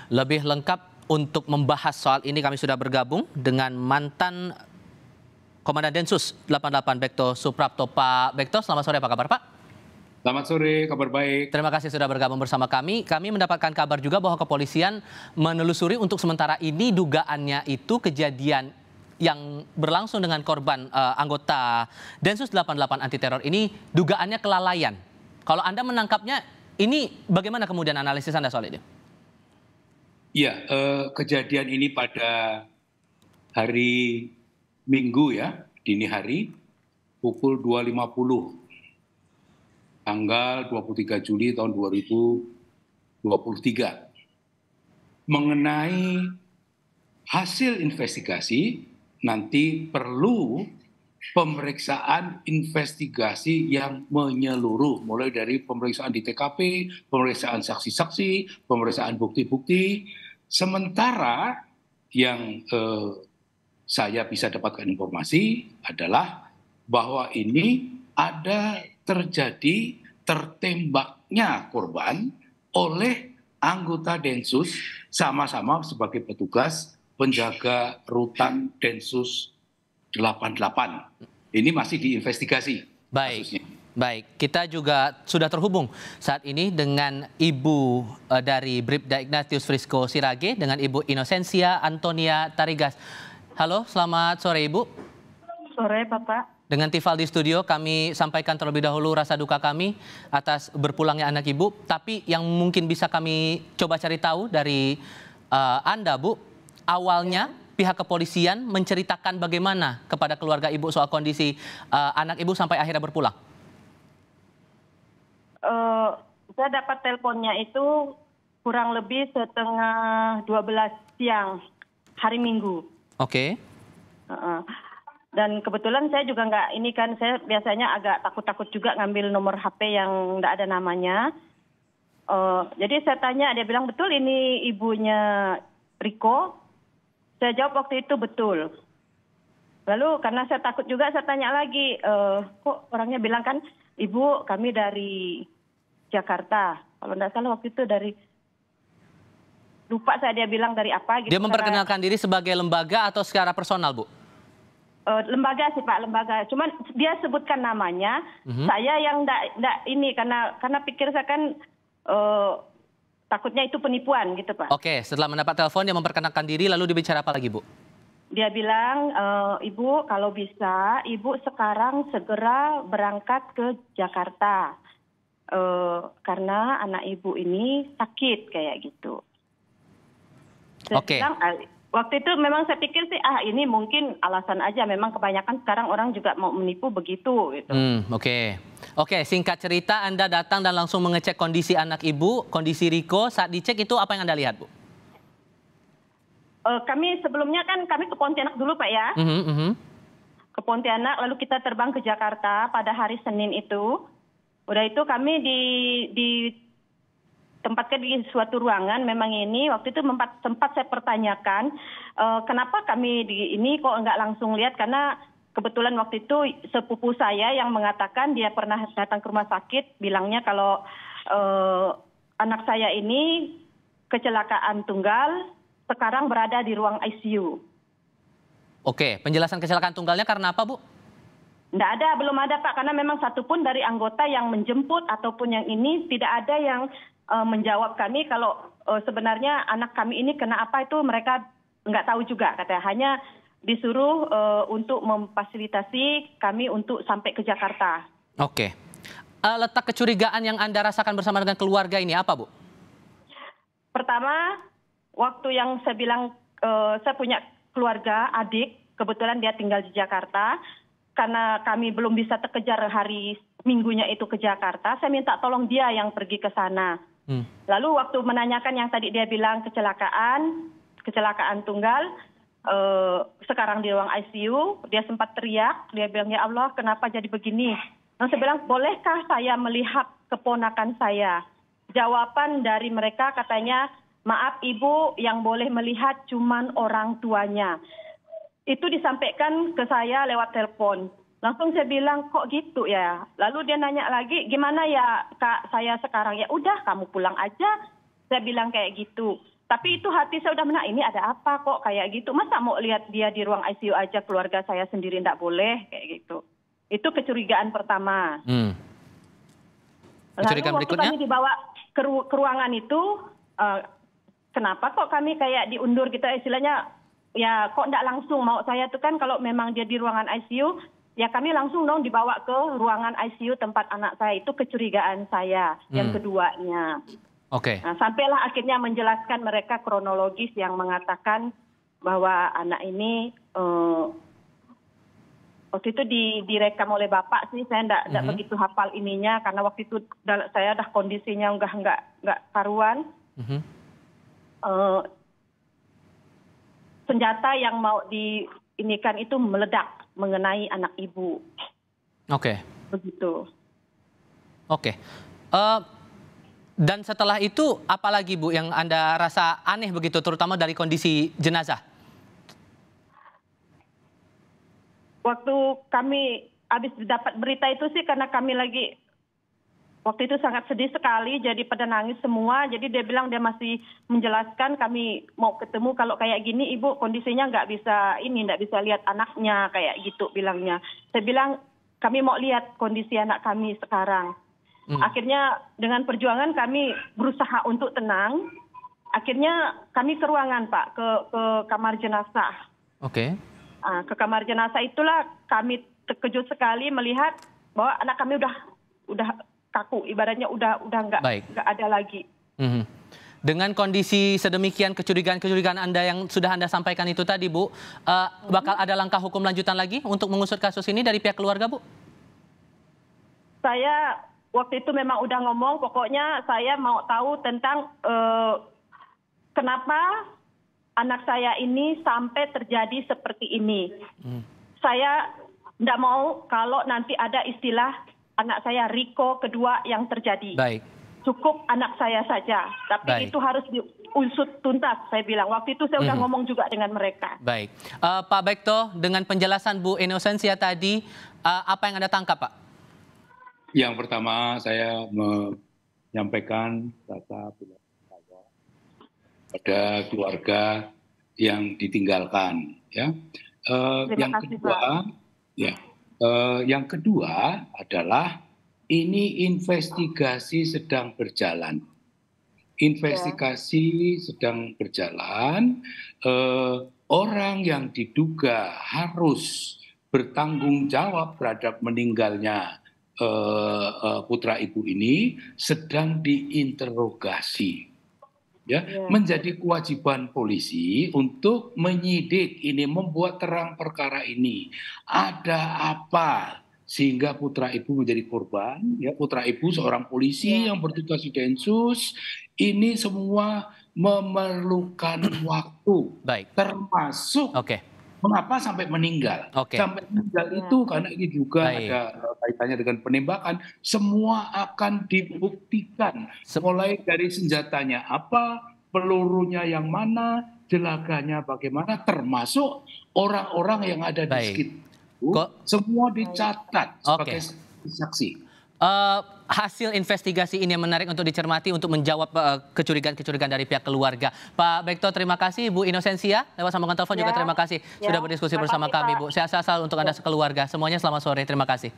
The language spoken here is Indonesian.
Lebih lengkap untuk membahas soal ini kami sudah bergabung dengan mantan Komandan Densus 88 Bekto Suprapto. Pak Bekto, selamat sore, apa kabar Pak? Selamat sore, kabar baik. Terima kasih sudah bergabung bersama kami. Kami mendapatkan kabar juga bahwa kepolisian menelusuri untuk sementara ini dugaannya itu kejadian yang berlangsung dengan korban anggota Densus 88 anti teror ini dugaannya kelalaian. Kalau Anda menangkapnya, ini bagaimana kemudian analisis Anda soal ini? Iya, kejadian ini pada hari Minggu ya, dini hari, pukul 2.50, tanggal 23 Juli tahun 2023. Mengenai hasil investigasi, nanti perlu pemeriksaan investigasi yang menyeluruh, mulai dari pemeriksaan di TKP, pemeriksaan saksi-saksi, pemeriksaan bukti-bukti. Sementara yang saya bisa dapatkan informasi adalah bahwa ini ada terjadi tertembaknya korban oleh anggota Densus sama-sama sebagai petugas penjaga rutan Densus 88. Ini masih diinvestigasi kasusnya. Baik, kita juga sudah terhubung saat ini dengan Ibu dari Bribda Ignatius Frisco Sirage dengan Ibu Inosensia Antonia Tarigas. Halo, selamat sore Ibu. Sore Bapak. Dengan Tifal di studio, kami sampaikan terlebih dahulu rasa duka kami atas berpulangnya anak Ibu. Tapi yang mungkin bisa kami coba cari tahu dari Anda, Bu, awalnya pihak kepolisian menceritakan bagaimana kepada keluarga Ibu soal kondisi anak Ibu sampai akhirnya berpulang? Saya dapat teleponnya itu kurang lebih setengah 12 siang hari Minggu. Oke. Dan kebetulan saya juga nggak, ini kan saya biasanya agak takut-takut juga ngambil nomor HP yang nggak ada namanya. Jadi saya tanya, dia bilang betul ini ibunya Riko. Saya jawab waktu itu betul. Lalu karena saya takut juga, saya tanya lagi, kok orangnya bilang kan, Ibu kami dari Jakarta. Kalau tidak salah waktu itu dari, lupa saya dia bilang dari apa gitu. Dia memperkenalkan diri sebagai lembaga atau secara personal, Bu? Lembaga sih Pak, lembaga. Cuman dia sebutkan namanya, saya yang enggak ini karena pikir saya kan takutnya itu penipuan gitu Pak. Oke, setelah mendapat telepon dia memperkenalkan diri lalu dibicara apa lagi Bu? Dia bilang, Ibu kalau bisa Ibu sekarang segera berangkat ke Jakarta. Karena anak Ibu ini sakit kayak gitu. Saya bilang, waktu itu memang saya pikir sih, ini mungkin alasan aja. Memang kebanyakan sekarang orang juga mau menipu begitu. Gitu. Oke, singkat cerita Anda datang dan langsung mengecek kondisi anak Ibu, kondisi Riko. Saat dicek itu apa yang Anda lihat, Bu? Kami sebelumnya kan kami ke Pontianak dulu Pak ya. Ke Pontianak, lalu kita terbang ke Jakarta pada hari Senin itu. Udah itu kami ditempatkan di suatu ruangan. Memang ini waktu itu sempat saya pertanyakan kenapa kami di ini kok nggak langsung lihat, karena kebetulan waktu itu sepupu saya yang mengatakan dia pernah datang ke rumah sakit, bilangnya kalau anak saya ini kecelakaan tunggal, sekarang berada di ruang ICU. Oke, penjelasan kecelakaan tunggalnya karena apa Bu? Nggak ada, belum ada Pak, karena memang satupun dari anggota yang menjemput ataupun yang ini tidak ada yang menjawab kami kalau sebenarnya anak kami ini kena apa, itu mereka nggak tahu juga katanya. Hanya disuruh untuk memfasilitasi kami untuk sampai ke Jakarta. Oke. Letak kecurigaan yang Anda rasakan bersama dengan keluarga ini apa Bu? Pertama, waktu yang saya bilang saya punya keluarga, adik, kebetulan dia tinggal di Jakarta. Karena kami belum bisa terkejar hari Minggunya itu ke Jakarta, saya minta tolong dia yang pergi ke sana. Lalu waktu menanyakan yang tadi dia bilang kecelakaan tunggal, sekarang di ruang ICU, dia sempat teriak, dia bilang, ya Allah kenapa jadi begini. Nah, saya bilang, bolehkah saya melihat keponakan saya? Jawaban dari mereka katanya, maaf Ibu, yang boleh melihat cuman orang tuanya. Itu disampaikan ke saya lewat telepon. Langsung saya bilang, kok gitu ya? Lalu dia nanya lagi, gimana ya Kak saya sekarang? Ya udah kamu pulang aja. Saya bilang kayak gitu. Tapi itu hati saya udah ini ada apa kok kayak gitu. Masa mau lihat dia di ruang ICU aja, keluarga saya sendiri tidak boleh kayak gitu. Itu kecurigaan pertama. Kecurigaan Lalu waktu berikutnya? kami dibawa ke ruangan itu, kenapa kok kami kayak diundur gitu istilahnya, ya kok tidak langsung. Mau saya tuh kan kalau memang dia di ruangan ICU, ya kami langsung dong dibawa ke ruangan ICU tempat anak saya. Itu kecurigaan saya yang keduanya. Oke. Nah, sampailah akhirnya menjelaskan mereka kronologis yang mengatakan bahwa anak ini waktu itu direkam oleh bapak sih, saya enggak begitu hafal ininya karena waktu itu saya dah kondisinya enggak karuan. Senjata yang mau diinikan itu meledak mengenai anak ibu. Oke. Begitu. Oke. Dan setelah itu apalagi Bu yang Anda rasa aneh begitu, terutama dari kondisi jenazah? Waktu kami habis dapat berita itu sih karena kami lagi waktu itu sangat sedih sekali, jadi pada nangis semua. Jadi dia bilang dia masih menjelaskan kami mau ketemu kalau kayak gini ibu kondisinya nggak bisa lihat anaknya kayak gitu bilangnya. Saya bilang kami mau lihat kondisi anak kami sekarang. Akhirnya dengan perjuangan kami berusaha untuk tenang. Akhirnya kami ke ruangan Pak, ke kamar jenazah. Oke. Ke kamar jenazah itulah kami terkejut sekali melihat bahwa anak kami udah kaku, ibaratnya udah nggak ada lagi. Dengan kondisi sedemikian, kecurigaan Anda yang sudah Anda sampaikan itu tadi Bu, bakal ada langkah hukum lanjutan lagi untuk mengusut kasus ini dari pihak keluarga Bu? Saya waktu itu memang udah ngomong, pokoknya saya mau tahu tentang kenapa anak saya ini sampai terjadi seperti ini. Saya tidak mau kalau nanti ada istilah anak saya Riko kedua yang terjadi. Baik. Cukup anak saya saja, tapi itu harus diusut tuntas, saya bilang. Waktu itu saya udah ngomong juga dengan mereka. Baik. Pak Bekto, dengan penjelasan Bu Inosensia tadi, apa yang Anda tangkap Pak? Yang pertama saya menyampaikan rasa prihatin saya pada keluarga yang ditinggalkan. Ya. Yang kedua adalah ini investigasi sedang berjalan. Orang yang diduga harus bertanggung jawab terhadap meninggalnya putra ibu ini sedang diinterogasi. Menjadi kewajiban polisi untuk menyidik ini, membuat terang perkara ini. Ada apa sehingga putra ibu menjadi korban? Ya, putra ibu seorang polisi yang bertugas di Densus. Ini semua memerlukan waktu, termasuk mengapa sampai meninggal. Sampai meninggal itu karena ini juga ada kaitannya dengan penembakan. Semua akan dibuktikan. Mulai dari senjatanya apa, pelurunya yang mana, jelaganya bagaimana, termasuk orang-orang yang ada di sekitar. Semua dicatat sebagai saksi. Hasil investigasi ini yang menarik untuk dicermati untuk menjawab kecurigaan-kecurigaan dari pihak keluarga. Pak Bekto, terima kasih. Bu Inosensia, lewat sambungan telepon juga terima kasih sudah berdiskusi bersama kami, Bu. Sehat-sehat selalu untuk Anda sekeluarga. Semuanya selamat sore, terima kasih.